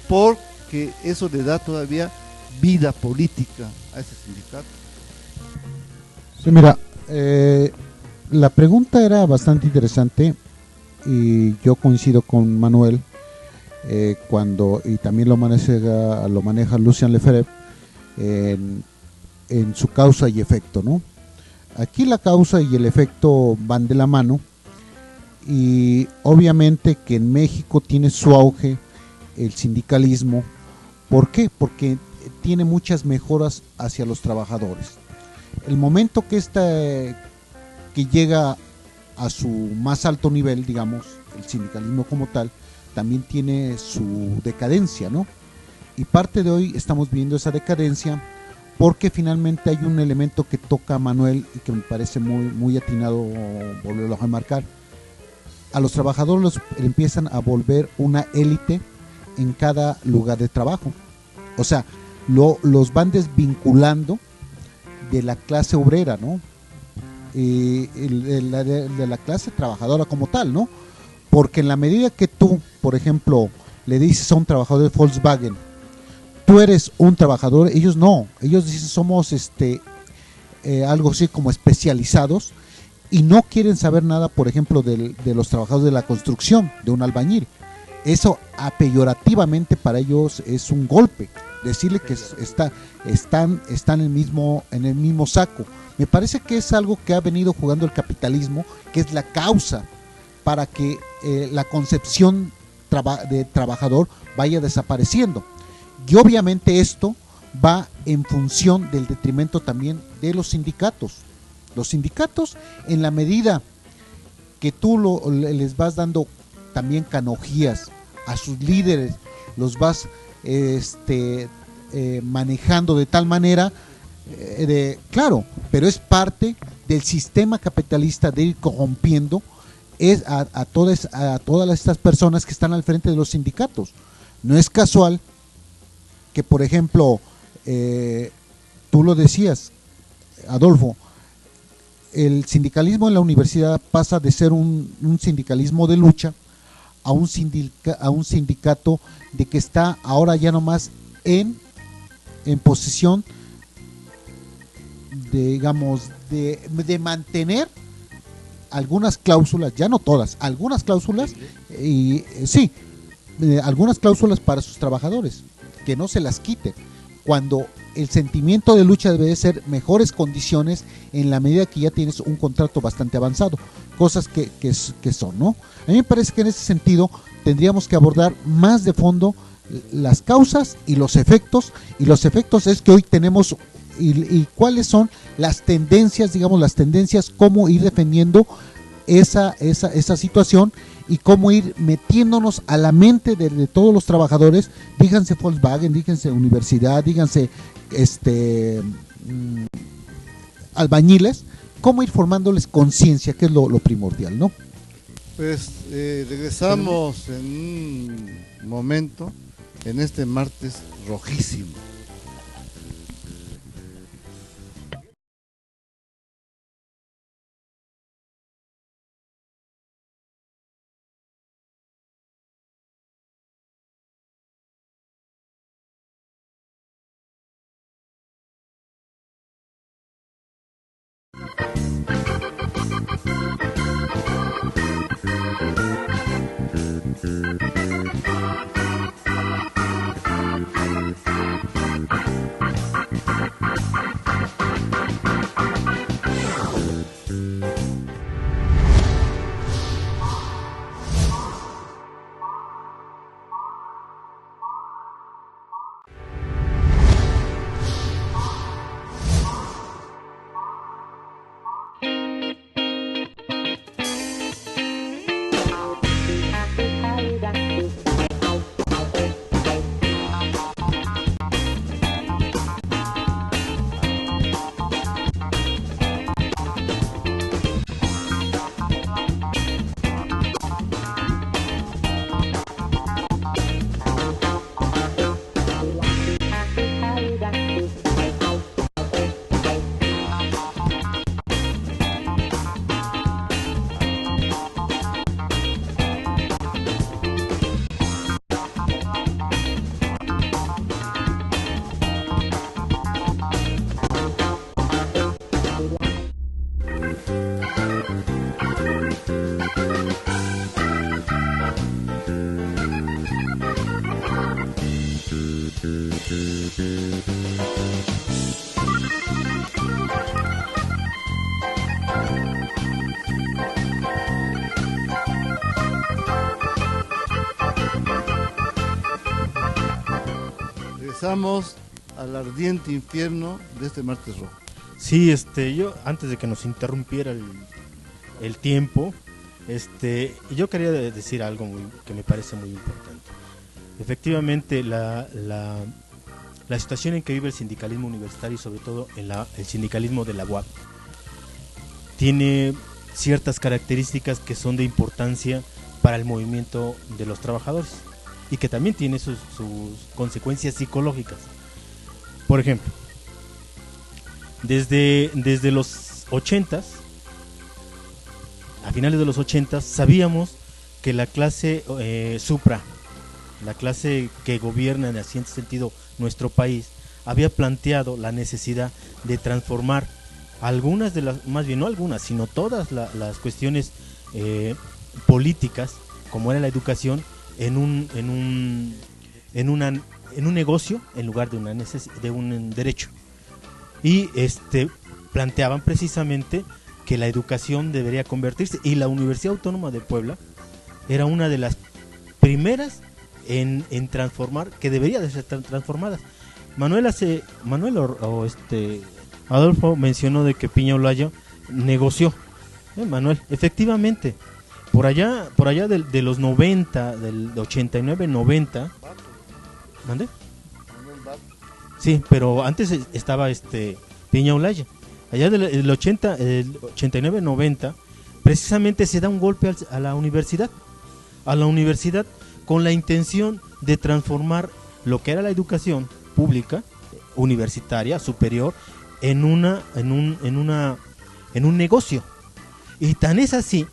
porque eso le da todavía vida política a ese sindicato.
Sí, mira, la pregunta era bastante interesante y yo coincido con Manuel y también lo maneja Lucian Lefebvre en su causa y efecto, ¿no? Aquí la causa y el efecto van de la mano, y obviamente que en México tiene su auge el sindicalismo. ¿Por qué? Porque tiene muchas mejoras hacia los trabajadores. El momento que llega a su más alto nivel, digamos, el sindicalismo como tal, también tiene su decadencia, ¿no? Y parte de hoy estamos viendo esa decadencia porque finalmente hay un elemento que toca a Manuel y que me parece muy, muy atinado volverlo a remarcar. A los trabajadores los empiezan a volver una élite en cada lugar de trabajo. O sea, los van desvinculando de la clase obrera, ¿no? De la clase trabajadora como tal, ¿no? Porque en la medida que tú, por ejemplo, le dices a un trabajador de Volkswagen, tú eres un trabajador, ellos no, ellos dicen somos algo así como especializados, y no quieren saber nada, por ejemplo, de los trabajadores de la construcción, de un albañil. Eso peyorativamente para ellos es un golpe, decirle que están en el mismo saco. Me parece que es algo que ha venido jugando el capitalismo, que es la causa para que la concepción de trabajador vaya desapareciendo. Y obviamente esto va en función del detrimento también de los sindicatos. Los sindicatos, en la medida que tú les vas dando también canonjías a sus líderes, los vas manejando de tal manera, claro, pero es parte del sistema capitalista de ir corrompiendo a todas estas personas que están al frente de los sindicatos. No es casual que, por ejemplo, tú lo decías, Adolfo, el sindicalismo en la universidad pasa de ser un sindicalismo de lucha a un sindicato de que está ahora ya nomás en posición de, digamos, de mantener algunas cláusulas, ya no todas, algunas cláusulas, y sí, algunas cláusulas para sus trabajadores, que no se las quiten, cuando el sentimiento de lucha debe de ser mejores condiciones en la medida que ya tienes un contrato bastante avanzado, cosas que son, ¿no? A mí me parece que en ese sentido tendríamos que abordar más de fondo las causas y los efectos es que hoy tenemos y cuáles son las tendencias, digamos, cómo ir defendiendo esa situación y cómo ir metiéndonos a la mente de todos los trabajadores, díganse Volkswagen, díganse universidad, díganse albañiles, cómo ir formándoles conciencia, que es lo primordial, ¿no?
Pues regresamos en un momento, en este martes rojísimo. Regresamos al ardiente infierno de este martes rojo.
Sí, yo antes de que nos interrumpiera el tiempo, yo quería decir algo que me parece muy importante. Efectivamente, la situación en que vive el sindicalismo universitario y sobre todo el sindicalismo de la UAP tiene ciertas características que son de importancia para el movimiento de los trabajadores y que también tiene sus consecuencias psicológicas. Por ejemplo, desde los 80s, a finales de los 80s, sabíamos que la clase supra, la clase que gobierna en cierto sentido nuestro país, había planteado la necesidad de transformar algunas de las, más bien no algunas, sino todas las cuestiones políticas, como era la educación, en un negocio en lugar de un derecho. Y planteaban precisamente que la educación debería convertirse, y la Universidad Autónoma de Puebla era una de las primeras en transformar, que debería de ser transformadas. Adolfo mencionó de que Piña Olaya negoció. Manuel, efectivamente, por allá de los 90, del 89-90, ¿mande? Sí, pero antes estaba Piña Olaya. Allá del 89-90, precisamente se da un golpe a la universidad con la intención de transformar lo que era la educación pública, universitaria, superior, en en un negocio. Y tan es así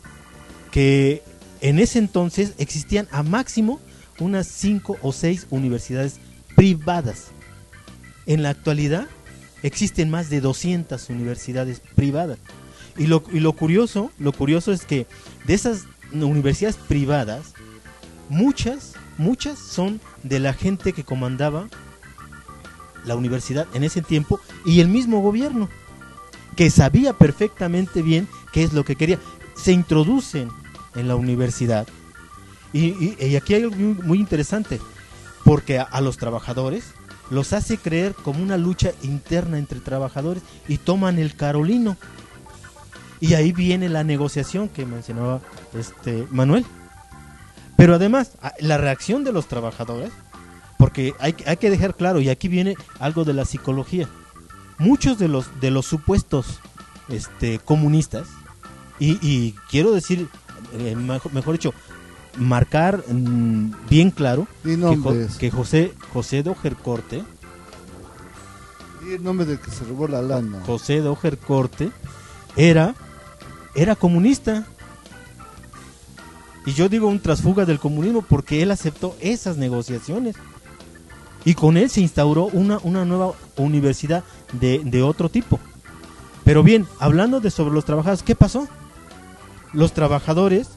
que en ese entonces existían a máximo unas 5 o 6 universidades privadas. En la actualidad existen más de 200 universidades privadas. Y lo curioso es que de esas universidades privadas, muchas son de la gente que comandaba la universidad en ese tiempo y el mismo gobierno, que sabía perfectamente bien qué es lo que quería. Se introducen en la universidad y aquí hay algo muy interesante, porque a los trabajadores los hace creer como una lucha interna entre trabajadores y toman el Carolino. Y ahí viene la negociación que mencionaba Manuel. Pero además, la reacción de los trabajadores, porque hay que dejar claro, y aquí viene algo de la psicología. Muchos de los supuestos comunistas, y quiero decir, mejor dicho, marcar bien claro que José de Ojercorte,
y el nombre del que se robó la lana,
José de Ojercorte, era comunista. Y yo digo un trasfuga del comunismo porque él aceptó esas negociaciones. Y con él se instauró una nueva universidad de otro tipo. Pero bien, hablando sobre los trabajadores, ¿qué pasó? Los trabajadores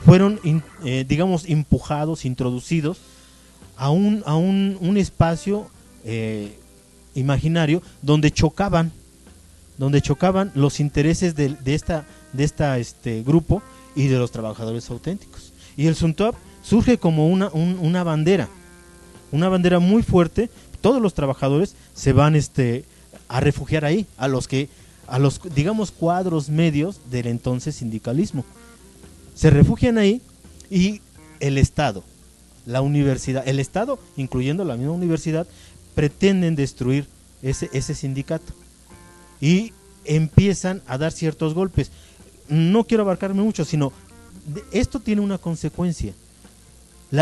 fueron, digamos, empujados, introducidos a un espacio imaginario donde chocaban los intereses de este grupo y de los trabajadores auténticos. Y el SUNTOAP surge como una bandera muy fuerte. Todos los trabajadores se van a refugiar ahí, a los digamos cuadros medios del entonces sindicalismo. Se refugian ahí y el Estado, la universidad, el Estado, incluyendo la misma universidad, pretenden destruir ese sindicato y empiezan a dar ciertos golpes. No quiero abarcarme mucho, sino esto tiene una consecuencia,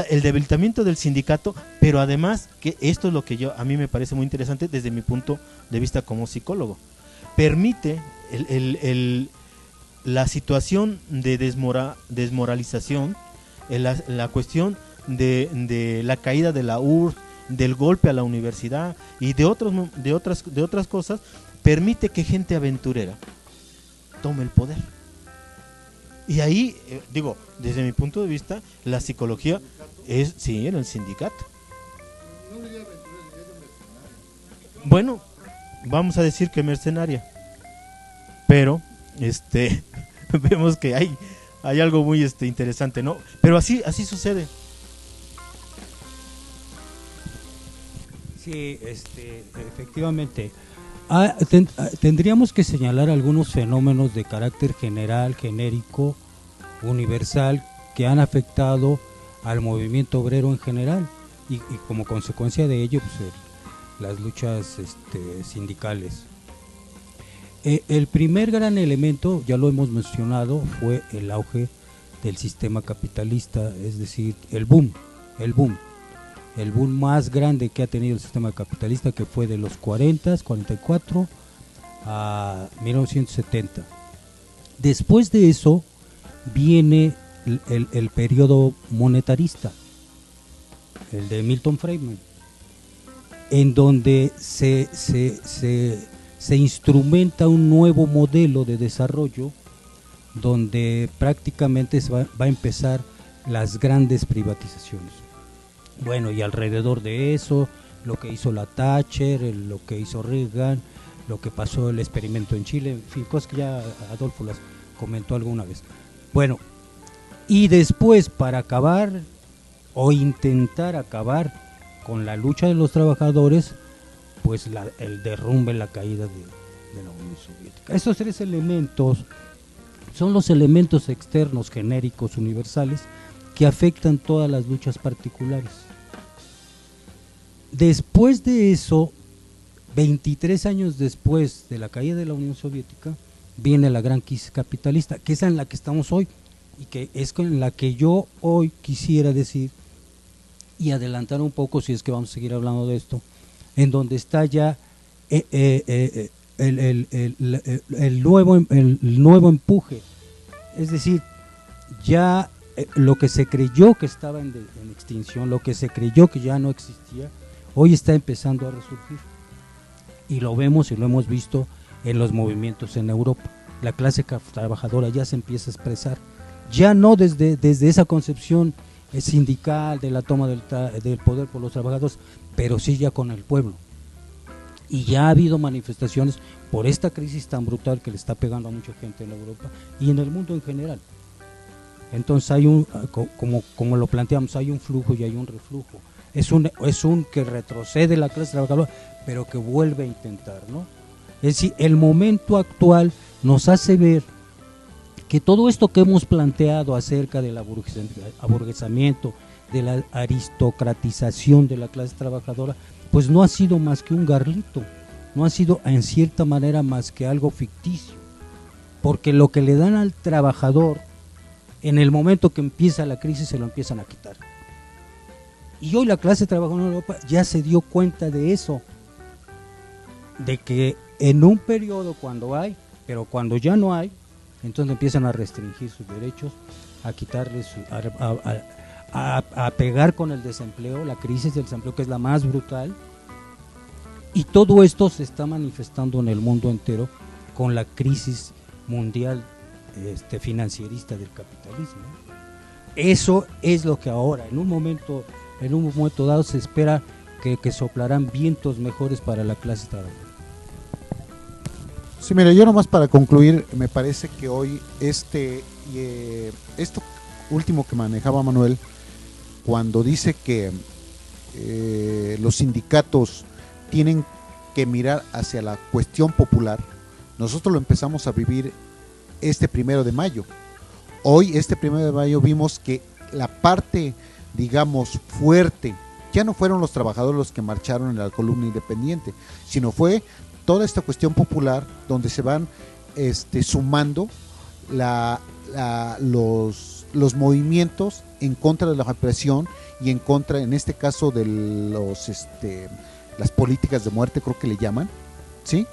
el debilitamiento del sindicato, pero además, que esto es lo que a mí me parece muy interesante desde mi punto de vista como psicólogo, permite la situación de desmoralización, la cuestión de la caída de la URSS, del golpe a la universidad y de otras cosas, permite que gente aventurera tome el poder. Y ahí, digo, desde mi punto de vista, la psicología es, sí, en el sindicato. Bueno, vamos a decir que mercenaria, pero vemos que hay algo muy interesante, ¿no? Pero así sucede.
Sí, efectivamente. Tendríamos que señalar algunos fenómenos de carácter general, genérico, universal, que han afectado al movimiento obrero en general y como consecuencia de ello, pues, las luchas sindicales. El primer gran elemento, ya lo hemos mencionado, fue el auge del sistema capitalista, es decir, el boom más grande que ha tenido el sistema capitalista, que fue de los 44 a 1970. Después de eso viene el periodo monetarista, el de Milton Friedman, en donde se instrumenta un nuevo modelo de desarrollo, donde prácticamente va a empezar las grandes privatizaciones. Bueno, y alrededor de eso, lo que hizo la Thatcher, lo que hizo Reagan, lo que pasó el experimento en Chile, en fin, cosas que ya Adolfo las comentó alguna vez. Bueno, y después, para acabar o intentar acabar con la lucha de los trabajadores, pues el derrumbe, la caída de la Unión Soviética. Esos tres elementos son los elementos externos, genéricos, universales, que afectan todas las luchas particulares. Después de eso, 23 años después de la caída de la Unión Soviética, viene la gran crisis capitalista, que es en la que estamos hoy, y que es con la que yo hoy quisiera decir, y adelantar un poco, si es que vamos a seguir hablando de esto, en donde está ya el nuevo empuje. Es decir, ya lo que se creyó que estaba en extinción, lo que se creyó que ya no existía, hoy está empezando a resurgir. Y lo vemos y lo hemos visto en los movimientos en Europa. La clase trabajadora ya se empieza a expresar, ya no desde esa concepción sindical de la toma del poder por los trabajadores, pero sí ya con el pueblo. Y ya ha habido manifestaciones por esta crisis tan brutal que le está pegando a mucha gente en Europa y en el mundo en general. Entonces hay como lo planteamos, hay un flujo y hay un reflujo. Es un que retrocede la clase trabajadora, pero que vuelve a intentar, ¿no? Es decir, el momento actual nos hace ver que todo esto que hemos planteado acerca del aburguesamiento, de la aristocratización de la clase trabajadora, pues no ha sido más que un garlito, no ha sido en cierta manera más que algo ficticio, porque lo que le dan al trabajador en el momento que empieza la crisis se lo empiezan a quitar. Y hoy la clase trabajadora en Europa ya se dio cuenta de eso, de que en un periodo cuando hay, pero cuando ya no hay, entonces empiezan a restringir sus derechos, a quitarles, a pegar con el desempleo, la crisis del desempleo que es la más brutal, y todo esto se está manifestando en el mundo entero con la crisis mundial financierista del capitalismo. Eso es lo que ahora, en un momento dado, se espera que soplarán vientos mejores para la clase trabajadora.
Sí, mira, yo nomás para concluir, me parece que hoy esto último que manejaba Manuel, cuando dice que los sindicatos tienen que mirar hacia la cuestión popular, nosotros lo empezamos a vivir este 1 de mayo. Hoy, este 1 de mayo, vimos que la parte, digamos, fuerte, ya no fueron los trabajadores los que marcharon en la columna independiente, sino fue toda esta cuestión popular donde se van sumando los movimientos en contra de la represión y en contra, en este caso, de las políticas de muerte, creo que le llaman, ¿sí?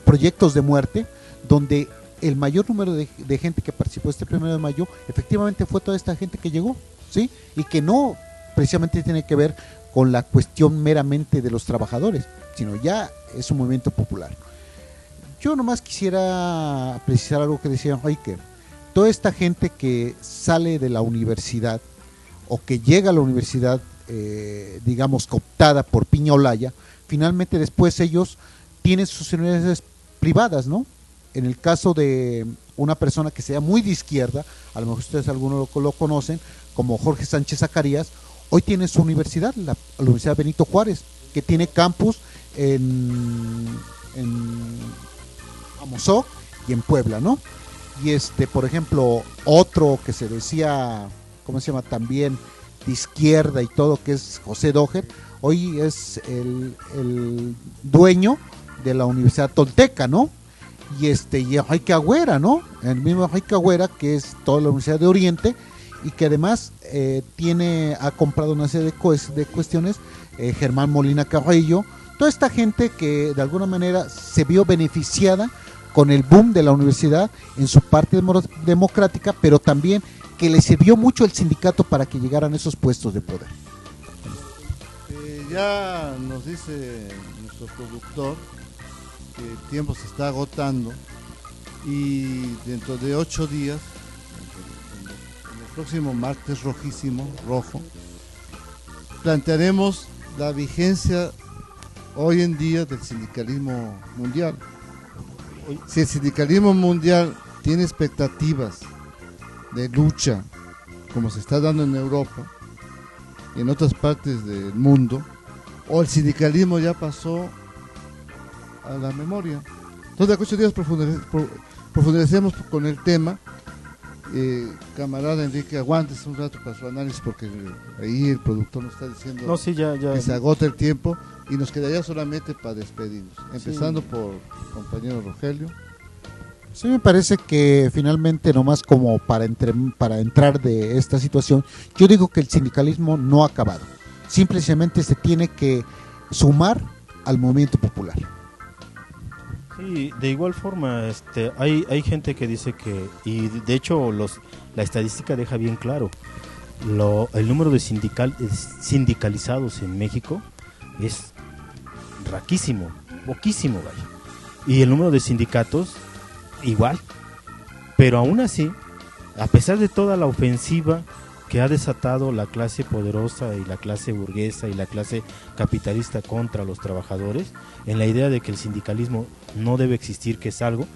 Proyectos de muerte, donde el mayor número de gente que participó este 1 de mayo efectivamente fue toda esta gente que llegó, ¿sí? Y que no precisamente tiene que ver con la cuestión meramente de los trabajadores, sino ya es un movimiento popular. Yo nomás quisiera precisar algo que decía Enrique. Toda esta gente que sale de la universidad o que llega a la universidad, digamos, cooptada por Piña Olaya, finalmente después ellos tienen sus universidades privadas, ¿no? En el caso de una persona que sea muy de izquierda, a lo mejor ustedes algunos lo conocen, como Jorge Sánchez Zacarías, hoy tiene su universidad, la Universidad Benito Juárez, que tiene campus en Amozoc y en Puebla, ¿no? Y por ejemplo, otro que se decía, ¿cómo se llama? También de izquierda y todo, que es José Doher, hoy es el dueño de la Universidad Tolteca, ¿no? Y Enrique Agüera, ¿no? El mismo Enrique Agüera, que es toda la Universidad de Oriente, y que además ha comprado una serie de cuestiones, Germán Molina Carrillo, toda esta gente que de alguna manera se vio beneficiada con el boom de la universidad en su parte democrática, pero también que le sirvió mucho el sindicato para que llegaran a esos puestos de poder.
Ya nos dice nuestro productor que el tiempo se está agotando y dentro de 8 días, en el próximo martes rojo, plantearemos la vigencia hoy en día del sindicalismo mundial. Si el sindicalismo mundial tiene expectativas de lucha como se está dando en Europa y en otras partes del mundo, o el sindicalismo ya pasó a la memoria. Entonces, de 8 días profundicemos con el tema. Camarada Enrique, aguántese un rato para su análisis, porque ahí el productor nos está diciendo que se agota el tiempo y nos quedaría solamente para despedirnos, empezando por compañero Rogelio.
Sí, me parece que finalmente, nomás como para entrar de esta situación, yo digo que el sindicalismo no ha acabado, simplemente se tiene que sumar al movimiento popular.
Sí, Sí, de igual forma, hay gente que dice que, y de hecho la estadística deja bien claro, el número de sindicalizados en México es raquísimo, poquísimo, vaya. Y el número de sindicatos igual. Pero aún así, a pesar de toda la ofensiva que ha desatado la clase poderosa y la clase burguesa y la clase capitalista contra los trabajadores, en la idea de que el sindicalismo no debe existir, que es algo,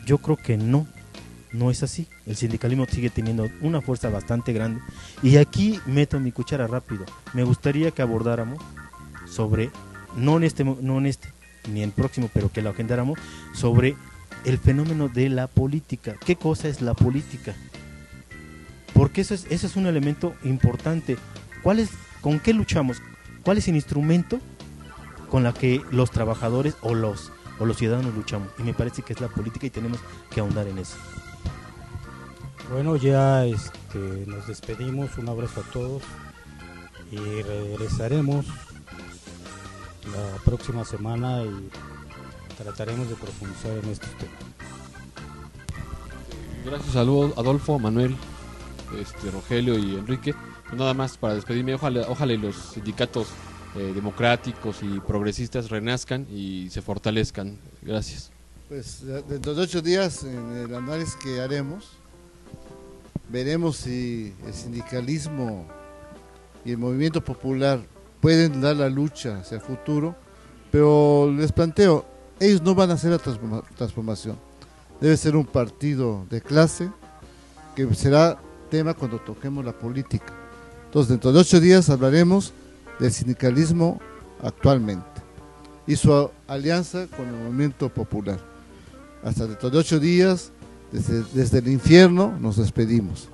yo creo que no es así. El sindicalismo sigue teniendo una fuerza bastante grande. Y aquí meto mi cuchara rápido. Me gustaría que abordáramos sobre, no en este, ni en el próximo, pero que lo agendáramos, sobre el fenómeno de la política. ¿Qué cosa es la política? Porque eso es un elemento importante. ¿Con qué luchamos? ¿Cuál es el instrumento con la que los trabajadores o los ciudadanos luchamos? Y me parece que es la política y tenemos que ahondar en eso.
Bueno, ya nos despedimos, un abrazo a todos y regresaremos la próxima semana y trataremos de profundizar en estos temas.
Gracias, saludos Adolfo, Manuel, Rogelio y Enrique. Pues nada más para despedirme, ojalá y los sindicatos democráticos y progresistas renazcan y se fortalezcan. Gracias.
Pues dentro de 8 días, en el análisis que haremos, veremos si el sindicalismo y el movimiento popular pueden dar la lucha hacia el futuro, pero les planteo, ellos no van a hacer la transformación. Debe ser un partido de clase, que será tema cuando toquemos la política. Entonces, dentro de 8 días hablaremos del sindicalismo actualmente y su alianza con el movimiento popular. Hasta dentro de 8 días, desde el infierno, nos despedimos.